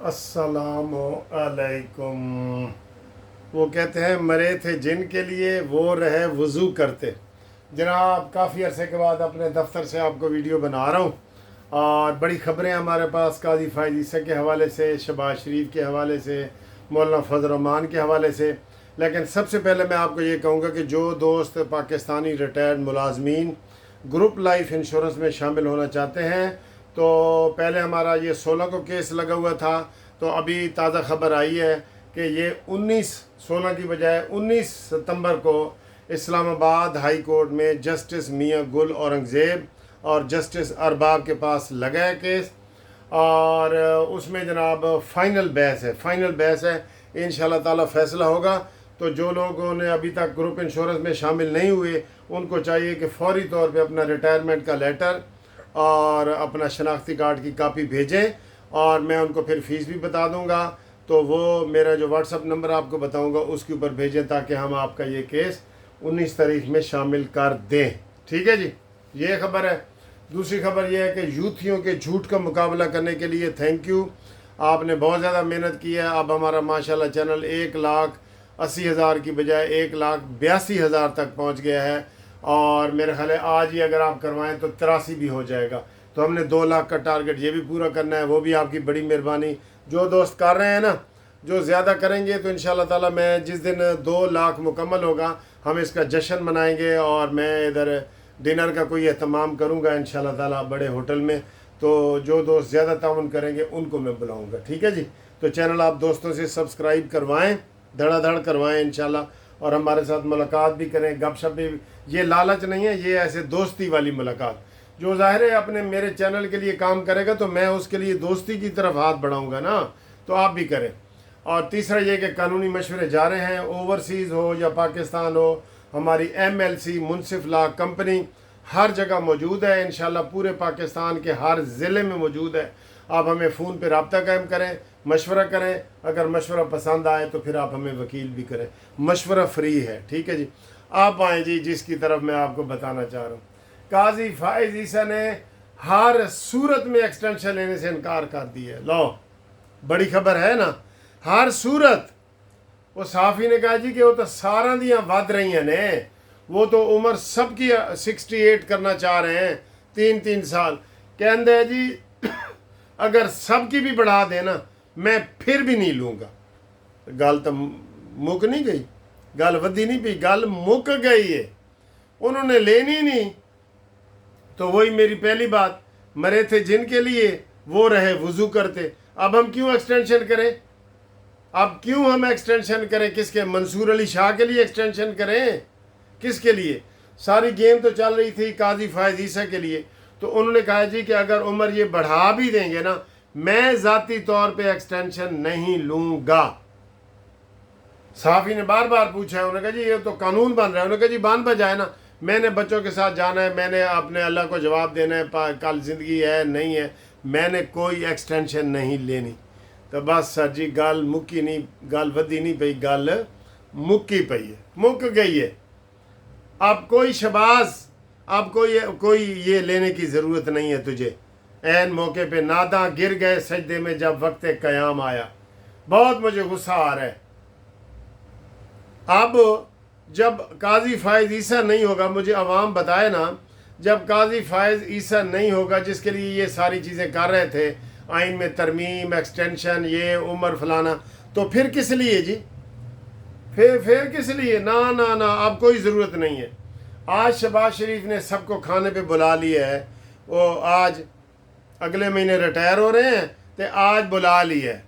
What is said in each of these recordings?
अस्सलाम अलैकुम। वो कहते हैं मरे थे जिन के लिए वो रहे वज़ू करते। जनाब काफ़ी अरसे के बाद अपने दफ्तर से आपको वीडियो बना रहा हूँ और बड़ी ख़बरें हमारे पास काजी फ़ायज़ ईसा के हवाले से, शहबाज शरीफ के हवाले से, मौलाना फजल रहमान के हवाले से। लेकिन सबसे पहले मैं आपको ये कहूँगा कि जो दोस्त पाकिस्तानी रिटायर्ड मुलाजमीन ग्रुप लाइफ इंश्योरेंस में शामिल होना चाहते हैं, तो पहले हमारा ये 16 को केस लगा हुआ था, तो अभी ताज़ा खबर आई है कि ये 16 की बजाय 19 सितंबर को इस्लामाबाद हाई कोर्ट में जस्टिस मियां गुल औरंगज़ेब और जस्टिस अरबाब के पास लगा है केस। और उसमें जनाब फ़ाइनल बहस है, इंशाल्लाह ताला फ़ैसला होगा। तो जो लोगों ने अभी तक ग्रुप इंश्योरेंस में शामिल नहीं हुए, उनको चाहिए कि फौरी तौर पे अपना रिटायरमेंट का लेटर और अपना शनाख्ती कार्ड की कापी भेजें, और मैं उनको फिर फ़ीस भी बता दूंगा। तो वो मेरा जो व्हाट्सअप नंबर आपको बताऊंगा उसके ऊपर भेजें, ताकि हम आपका ये केस 19 तारीख में शामिल कर दें। ठीक है जी, ये खबर है। दूसरी खबर यह है कि यूथियों के झूठ का मुकाबला करने के लिए थैंक यू, आपने बहुत ज़्यादा मेहनत की है। अब हमारा माशाल्लाह चैनल 1,80,000 की बजाय 1,82,000 तक पहुंच गया है, और मेरे ख्याल है आज ही अगर आप करवाएं तो 83 भी हो जाएगा। तो हमने 2 लाख का टारगेट ये भी पूरा करना है, वो भी आपकी बड़ी मेहरबानी। जो दोस्त कर रहे हैं ना, जो ज़्यादा करेंगे तो इंशाल्लाह ताला मैं जिस दिन 2 लाख मुकम्मल होगा हम इसका जश्न मनाएंगे, और मैं इधर डिनर का कोई एहतमाम करूँगा इंशाल्लाह ताला बड़े होटल में। तो जो दोस्त ज़्यादा ताउन करेंगे उनको मैं बुलाऊँगा। ठीक है जी, तो चैनल आप दोस्तों से सब्सक्राइब करवाएँ, धड़ाधड़ करवाएँ इंशाल्लाह, और हमारे साथ मुलाकात भी करें, गपशप भी। ये लालच नहीं है, ये ऐसे दोस्ती वाली मुलाकात। जो ज़ाहिर है अपने मेरे चैनल के लिए काम करेगा तो मैं उसके लिए दोस्ती की तरफ हाथ बढ़ाऊंगा ना, तो आप भी करें। और तीसरा ये कि कानूनी मशवरे जा रहे हैं, ओवरसीज़ हो या पाकिस्तान हो, हमारी MLC मुनसिफ लॉ कंपनी हर जगह मौजूद है इंशाल्लाह, पूरे पाकिस्तान के हर ज़िले में मौजूद है। आप हमें फ़ोन पर रब्ता कायम करें, मशवरा करें। अगर मशवरा पसंद आए तो फिर आप हमें वकील भी करें, मशवरा फ्री है। ठीक है जी, आप आएँ जी, जिसकी तरफ मैं आपको बताना चाह रहा हूँ। काजी फ़ायज़ ईसा ने हर सूरत में एक्सटेंशन लेने से इनकार कर दिया। लो, बड़ी खबर है ना, हर सूरत। वो साफ़ी ने कहा जी कि वो तो सारा दियाँ वध रही हैं ने, वो तो उम्र सबकी 68 करना चाह रहे हैं, 3-3 साल। कहते हैं जी अगर सबकी भी बढ़ा देना मैं फिर भी नहीं लूँगा। गल तो मुक नहीं गई, गल वधी नहीं पी, गल मुक गई है, उन्होंने लेनी नहीं। तो वही मेरी पहली बात, मरे थे जिनके लिए वो रहे वज़ू करते। अब हम क्यों एक्सटेंशन करें? अब क्यों हम एक्सटेंशन करें? किसके? मंसूर अली शाह के लिए एक्सटेंशन करें? किसके लिए? सारी गेम तो चल रही थी काजी फ़ायज़ ईसा के लिए। तो उन्होंने कहा जी कि अगर उम्र ये बढ़ा भी देंगे ना, मैं ज़ाती तौर पे एक्सटेंशन नहीं लूँगा। साफ़ी ने बार बार पूछा है, उन्होंने कहा जी ये तो कानून बन रहा है। उन्होंने कहा जी बन बजाए ना, मैंने बच्चों के साथ जाना है, मैंने अपने अल्लाह को जवाब देना है, कल ज़िंदगी है नहीं है, मैंने कोई एक्सटेंशन नहीं लेनी। तो बस सर जी गल मुक्की नहीं, गल वधी नहीं पई, गल मुक्की पई है, मुक गई है। अब कोई शबाज, अब कोई ये लेने की ज़रूरत नहीं है तुझे। ऐन मौके पे नादा गिर गए सजदे में जब वक्त क़याम आया। बहुत मुझे गुस्सा आ रहा है। अब जब काजी फ़ायज़ ईसा नहीं होगा, मुझे अवाम बताए ना, जब काजी फ़ायज़ ईसा नहीं होगा जिसके लिए ये सारी चीज़ें कर रहे थे, आइन में तरमीम, एक्सटेंशन, ये उम्र फलाना, तो फिर किस लिए जी? फिर किस लिए? ना ना ना, अब कोई ज़रूरत नहीं है। आज शहबाज शरीफ ने सबको खाने पे बुला लिया है। वो आज अगले महीने रिटायर हो रहे हैं, तो आज बुला लिया है।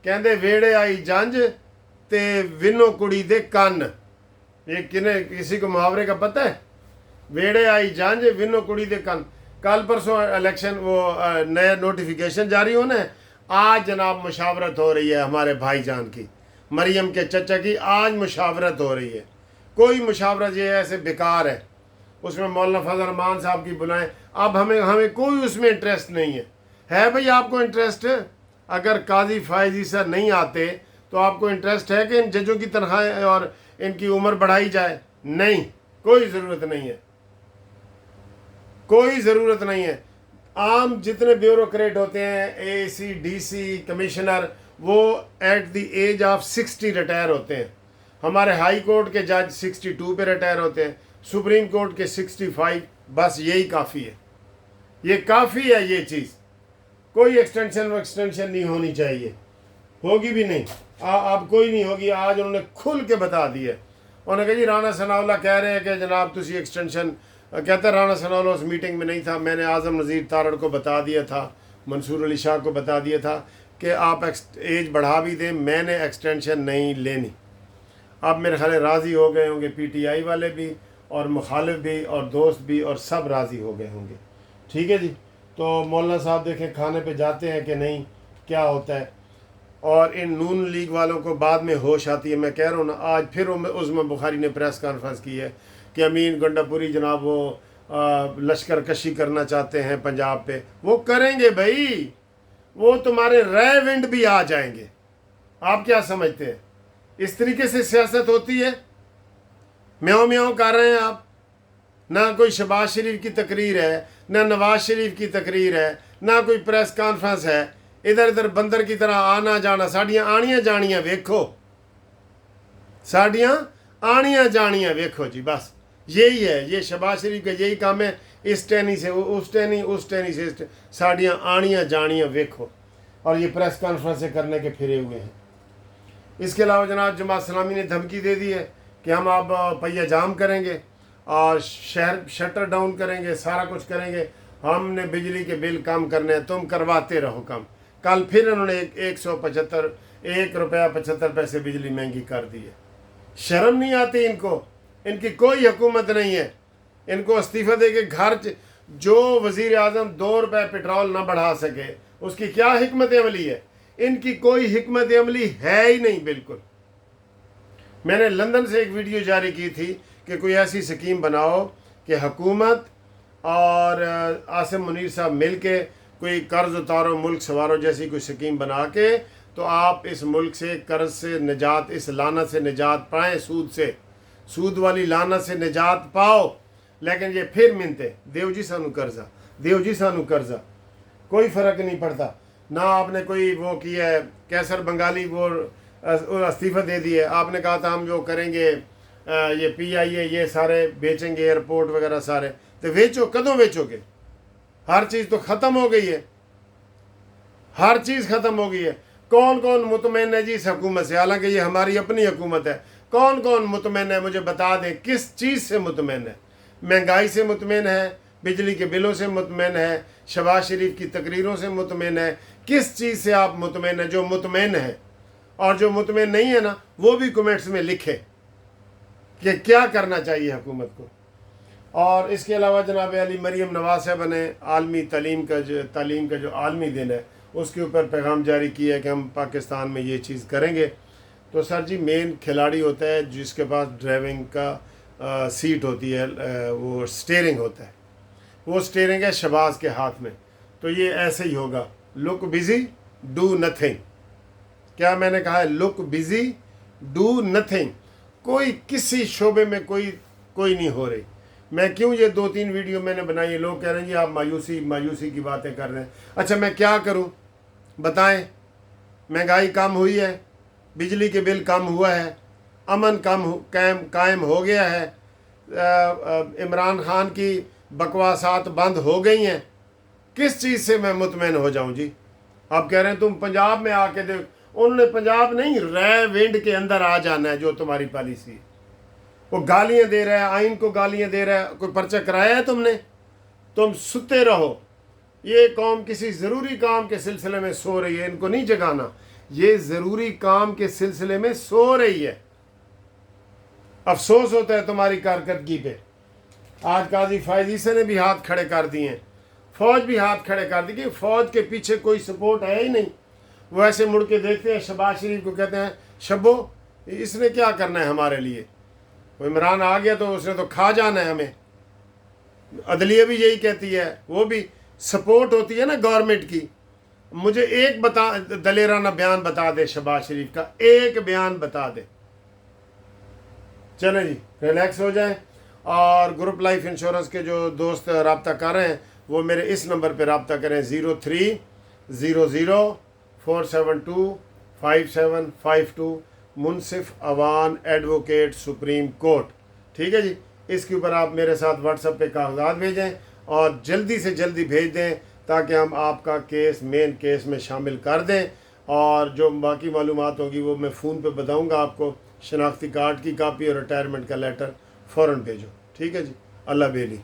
कहते वेड़े आई जंज ते विनो कुड़ी दे कन्न। ये किसी को मुहावरे का पता है? वेड़े आई जंज विनो कुड़ी दे कन्न। कल परसों इलेक्शन वो नया नोटिफिकेशन जारी होना है। आज जनाब मुशावरत हो रही है हमारे भाईजान की, मरियम के चचा की, आज मुशावरत हो रही है। कोई मुशावरत ये ऐसे बेकार है, उसमें मौलाना फजल रहमान साहब की बुलाएं। अब हमें कोई उसमें इंटरेस्ट नहीं है भाई? आपको इंटरेस्ट है? अगर काजी फ़ायज़ ईसा नहीं आते तो आपको इंटरेस्ट है कि इन जजों की तनख्वाह और इनकी उम्र बढ़ाई जाए? नहीं, कोई ज़रूरत नहीं है, कोई ज़रूरत नहीं है। आम जितने ब्यूरोक्रेट होते हैं, एसी, डीसी, कमिश्नर, वो at the age of 60 retire होते हैं। हमारे हाई कोर्ट के जज 62 पे रिटायर होते हैं, सुप्रीम कोर्ट के 65। बस यही काफ़ी है, ये काफ़ी है ये चीज़। कोई एक्सटेंशन नहीं होनी चाहिए, होगी भी नहीं। अब कोई नहीं होगी। आज उन्होंने खुल के बता दिया। उन्होंने कहा जी राणा सनाउल्लाह कह रहे हैं कि जनाब तुसी एक्सटेंशन, कहता राणा सनाउल्लाह उस मीटिंग में नहीं था, मैंने आज़म नज़ीर तारड़ को बता दिया था, मंसूर अली शाह को बता दिया था कि आप एज बढ़ा भी दें, मैंने एक्सटेंशन नहीं लेनी। अब मेरे ख्याल राज़ी हो गए होंगे PTI वाले भी और मुखालिफ भी और दोस्त भी, और सब राज़ी हो गए होंगे। ठीक है जी। तो मौलाना साहब देखें खाने पे जाते हैं कि नहीं, क्या होता है। और इन नून लीग वालों को बाद में होश आती है। मैं कह रहा हूँ ना, आज फिर उस्मान बुखारी ने प्रेस कॉन्फ्रेंस की है कि अमीन गंडापुरी जनाब वो लश्कर कशी करना चाहते हैं पंजाब पे। वो करेंगे भाई, वो तुम्हारे रेविंड भी आ जाएंगे। आप क्या समझते हैं इस तरीके से सियासत होती है? म्याऊं म्याऊं कर रहे हैं आप। ना कोई शहबाज शरीफ की तकरीर है, ना नवाज शरीफ की तकरीर है, ना कोई प्रेस कॉन्फ्रेंस है। इधर इधर बंदर की तरह आना जाना, साड़ियाँ आनियाँ जानियाँ वेखो, साड़ियाँ आनियाँ जानियाँ वेखो जी। बस यही है, ये शहबाज शरीफ का यही काम है। इस टहनी से उस टहनी, उस टहनी से इस, साड़ियाँ आनियाँ जानियाँ वेखो। और ये प्रेस कॉन्फ्रेंस करने के फिरे हुए हैं। इसके अलावा जनाब जमात इस्लामी ने धमकी दे दी है कि हम आप पहिया जाम करेंगे और शहर शटर डाउन करेंगे, सारा कुछ करेंगे। हमने बिजली के बिल कम करने हैं, तुम करवाते रहो कम। कल फिर उन्होंने 1 रुपया 75 पैसे बिजली महंगी कर दी है। शर्म नहीं आती इनको? इनकी कोई हुकूमत नहीं है। इनको इस्तीफ़ा दे के घर जो वज़ीर आज़म 2 रुपये पेट्रोल ना बढ़ा सके, उसकी क्या हिकमत अमली है? इनकी कोई हिकमत अमली है ही नहीं बिल्कुल। मैंने लंदन से एक वीडियो जारी की थी कि कोई ऐसी स्कीम बनाओ कि हुकूमत और आसिम मुनीर साहब मिल के कोई कर्ज उतारो, मुल्क सवारो जैसी कोई स्कीम बना के, तो आप इस मुल्क से कर्ज से निजात, इस लानत से निजात पाएँ, सूद वाली लानत से निजात पाओ। लेकिन ये फिर मिलते देव जी सानू कर्जा, देव जी सानू कर्जा। कोई फ़र्क नहीं पड़ता। ना आपने कोई वो किया है, कैसर बंगाली वो इस्तीफ़ा दे दिए। आपने कहा था हम जो करेंगे ये PIA ये सारे बेचेंगे, एयरपोर्ट वगैरह सारे। तो बेचो, कदों बेचोगे? हर चीज़ तो ख़त्म हो गई है, हर चीज़ ख़त्म हो गई है। कौन कौन मुतमईन है जी इस हुकूमत से? हालांकि ये हमारी अपनी हुकूमत है। कौन कौन मुतमईन है मुझे बता दें, किस चीज़ से मुतमईन है? महंगाई से मुतमईन है, बिजली के बिलों से मुतमईन है, शहबाज शरीफ की तकरीरों से मुतमईन है? किस चीज़ से आप मुतमईन है? जो मुतमईन है और जो मुतमईन नहीं है ना, वो भी कमेंट्स में लिखे कि क्या करना चाहिए हुकूमत को। और इसके अलावा जनाब अली मरीम नवाज साहब ने आलमी तालीम का जो आलमी दिन है उसके ऊपर पैगाम जारी किया है कि हम पाकिस्तान में ये चीज़ करेंगे। तो सर जी, मेन खिलाड़ी होता है जिसके पास ड्राइविंग का सीट होती है, वो स्टीयरिंग होता है। वो स्टीयरिंग है शहबाज के हाथ में। तो ये ऐसे ही होगा, लुक बिजी डू नथिंग। क्या मैंने कहा है? Look busy do nothing. कोई किसी शोबे में कोई नहीं हो रही। मैं क्यों ये 2-3 वीडियो मैंने बनाई है, लोग कह रहे हैं जी आप मायूसी की बातें कर रहे हैं। अच्छा मैं क्या करूं बताएं? महंगाई कम हुई है, बिजली के बिल कम हुआ है, अमन कायम हो गया है, इमरान खान की बकवासात बंद हो गई हैं। किस चीज़ से मैं मुतमईन हो जाऊं जी? आप कह रहे हैं तुम पंजाब में आके देख। उन्होंने पंजाब नहीं, रेविंड के अंदर आ जाना है जो तुम्हारी पॉलिसी है। वो गालियां दे रहा है, आइन को गालियां दे रहा है। कोई पर्चा कराया है तुमने? तुम सुते रहो। ये कौम किसी ज़रूरी काम के सिलसिले में सो रही है, इनको नहीं जगाना। ये ज़रूरी काम के सिलसिले में सो रही है। अफसोस होता है तुम्हारी कारकर्दगी पे। आज काजी फायज ईसा ने भी हाथ खड़े कर दिए हैं, फ़ौज भी हाथ खड़े कर दी कि फ़ौज के पीछे कोई सपोर्ट है ही नहीं। वो ऐसे मुड़ के देखते हैं शहबाज शरीफ को, कहते हैं शब्बो इसने क्या करना है हमारे लिए। वो इमरान आ गया तो उसने तो खा जाना है हमें। अदलिया भी यही कहती है, वो भी सपोर्ट होती है ना गवर्नमेंट की। मुझे एक दलेराना बयान बता दे शहबाज शरीफ का, एक बयान बता दे। चलें जी, रिलैक्स हो जाएं। और ग्रुप लाइफ इंश्योरेंस के जो दोस्त रब्ता कर रहे हैं وہ میرے اس نمبر پہ رابطہ کریں 030047255752 منصف اوان ایڈوکیٹ سپریم کورٹ. ٹھیک ہے جی. اس کے اوپر آپ میرے ساتھ واٹس ایپ پہ کاغذات بھیجیں اور جلدی سے جلدی بھیج دیں تاکہ ہم آپ کا کیس مین کیس میں شامل کر دیں. اور جو باقی معلومات ہوگی وہ میں فون پہ بتاؤں گا آپ کو. شناختی کارڈ کی کاپی اور ریٹائرمنٹ کا لیٹر فوراً بھیجو. ٹھیک ہے جی. اللہ بیلی.